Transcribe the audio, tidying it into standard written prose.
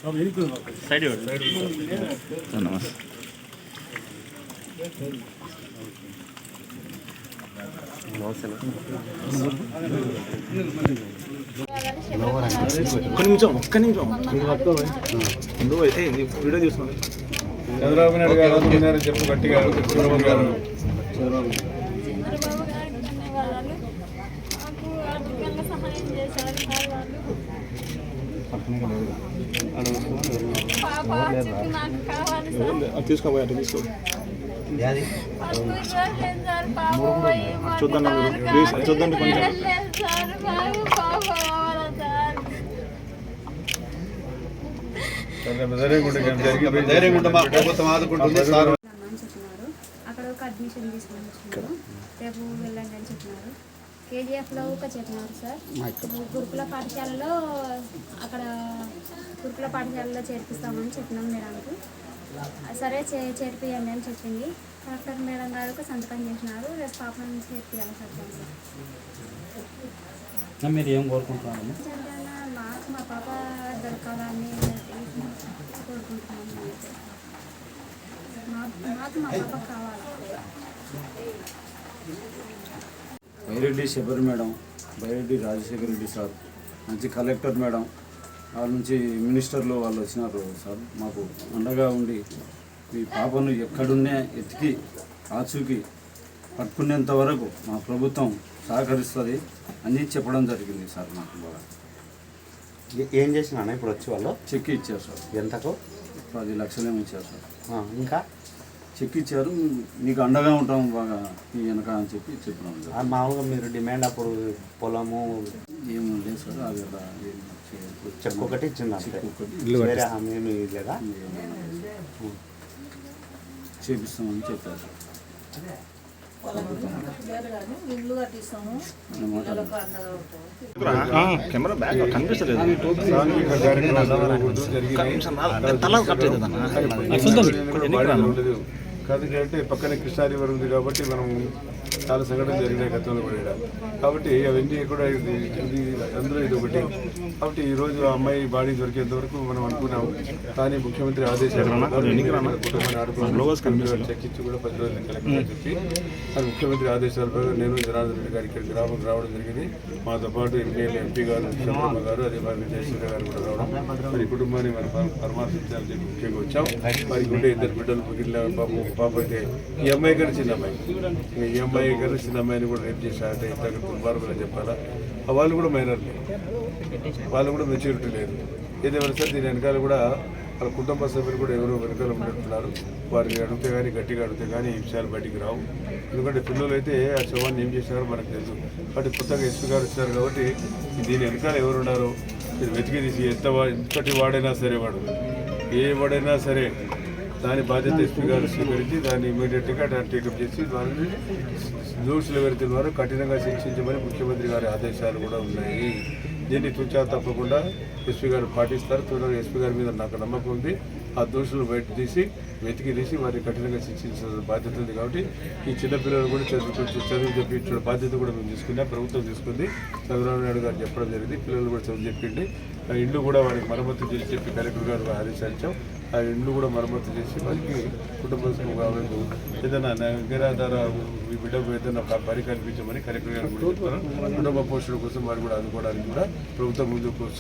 Side నమస్తే. ఒక్క నిమిషం వీడియో చూసుకోండి. చంద్రబాబు నాయుడు గారు చెప్పు గట్టిగా. చంద్రబాబు గారు తీసుకోబోయే తీసుకో చూద్దాం ప్లీజ్ చూద్దండి కొంచెం. అక్కడ ఒక అడ్మిషన్ తీసుకొని వచ్చినారు, రేపు వెళ్ళండి అని చెప్పినారు. కేజీఎఫ్లో ఒక చెప్పినారు సార్. గురుకుల పాఠశాలలో అక్కడ గురుకుల పాఠశాలలో చేర్పిస్తామని చెప్పినాం మేడంకు. సరే చేర్పియండి అని చెప్పింది. కలెక్టర్ మేడం గారు సంతకం చేసినారు. రేపు పాపను చేర్పియాలి సార్. మీరు ఏం కోరుకుంటున్నారు? మాకు మా పాప దొరకాలని కోరుకుంటున్నాము. మాకు మా పాప కావాలి. బైరెడ్డి శబరి మేడం, బైరెడ్డి రాజశేఖర రెడ్డి సార్, మంచి కలెక్టర్ మేడం, వాళ్ళ నుంచి మినిస్టర్లు వాళ్ళు వచ్చినారు సార్. మాకు అండగా ఉండి మీ పాపను ఎక్కడున్నే ఎతికి ఆచూకి పట్టుకునేంత వరకు మా ప్రభుత్వం సహకరిస్తుంది అని చెప్పడం జరిగింది సార్. నాకు బాగా ఏం చేసినా ఇప్పుడు వచ్చి వాళ్ళు చెక్ ఇచ్చారు సార్. ఎంతకు? 10 లక్షలేమో ఇచ్చారు సార్. ఇంకా చెక్ ఇచ్చారు, నీకు అండగా ఉంటాం బాగా ఈ వెనక అని చెప్పినాం సార్. మామూలుగా మీరు డిమాండ్ అప్పుడు పొలము ఏమో లేదు సార్. అది చెక్ ఒకటి ఇచ్చింది, వేరే హామీ ఏమీ లేదా? చేపిస్తామని చెప్పారు సార్. కెమెరా బ్యాక్ కనిపిస్తలేదు. ఎందుకంటే పక్కనే కృష్ణా రివర్ ఉంది కాబట్టి మనం చాలా సంఘటనలు జరిగినాయి గతంలో కూడా. కాబట్టి అవన్నీ కూడా అందులో ఇది ఒకటి. కాబట్టి ఈరోజు ఆ అమ్మాయి బాడీ దొరికేంత వరకు మనం అనుకున్నాము. కానీ ముఖ్యమంత్రి ఆదేశాలు కుటుంబాన్ని ఆడుకున్నాను చర్చించి కూడా 10 రోజులు కలెక్టర్ చెప్పి అది ముఖ్యమంత్రి ఆదేశాల ప్రకారం నేను జనార్దన్ రెడ్డి గారి ఇక్కడ గ్రామం రావడం జరిగింది. మాతో పాటు ఎంపీ గారు చంద్రబాబు గారు, అదే మరి జయశంకర్ గారు కూడా రావడం, మరి కుటుంబాన్ని మరి పరామర్శించాలని చెప్పి ముఖ్యంగా వచ్చాం. వారికి ఉండే 2 బిడ్డలు మిగిలిన పాప అయితే ఈ అమ్మాయి గారు చిన్న అమ్మాయి, ఈ అమ్మాయి గారు చిన్న అమ్మాయిని కూడా రేపు చేశారంటే ఇంత దుర్మార్గం చెప్పాలా. వాళ్ళు కూడా మైనర్లే, వాళ్ళు కూడా మెచ్యూరిటీ లేదు. ఏదేమైనా సరే దీని వెనకాల కూడా వాళ్ళ కుటుంబ సభ్యులు కూడా ఎవరో వెనకాల ఉన్నట్టున్నారు. వారిని అడిగితే కానీ గట్టిగా అడిగితే కానీ ఈ విషయాలు బయటికి రావు. ఎందుకంటే పిల్లలు అయితే ఆ శవాన్ని ఏం చేశారో మనకు తెలుసు. కాబట్టి కొత్తగా ఎస్పీ గారు వచ్చారు కాబట్టి దీని వెనకాల ఎవరున్నారో ఇది వెతికి తీసి ఎంతటి వాడైనా సరే, వాడు ఏ వాడైనా సరే దాని బాధ్యత ఎస్పీ గారు స్వీకరించి దాన్ని ఇమీడియట్గా టేకప్ చేసి వారిని దోషులు ఎవరైతే ఉన్నారో కఠినంగా శిక్షించమని ముఖ్యమంత్రి గారి ఆదేశాలు కూడా ఉన్నాయి. దీన్ని తుచా తప్పకుండా ఎస్పీ గారు పాటిస్తారు. త్వరగా ఎస్పీ గారి మీద నాకు నమ్మకం ఉంది. ఆ దోషులు బయట తీసి వెతికి తీసి వారిని కఠినంగా శిక్షించాల్సిన బాధ్యత ఉంది. కాబట్టి ఈ చిన్నపిల్లలు కూడా చదువు చెప్పించే బాధ్యత కూడా మేము తీసుకున్నాం, ప్రభుత్వం తీసుకుంది. చంద్రబాబు నాయుడు గారు చెప్పడం జరిగింది. పిల్లలు కూడా చదువు చెప్పిండి ఆ ఇండ్లు కూడా వారికి మరమ్మతు చేసి చెప్పి కలెక్టర్ గారు ఆదేశించాం. ఆ ఇండ్లు కూడా మరమ్మతు చేసి వారికి కుటుంబ కావాలని ఏదైనా నిరాధార ఈ బిడ్డకు ఏదైనా పని కల్పించమని కలెక్టర్ గారు కూడా చెప్తారు. కుటుంబ పోషణ కోసం వారు కూడా ఆదుకోవడానికి కూడా ప్రభుత్వం ముందుకు వస్తుంది.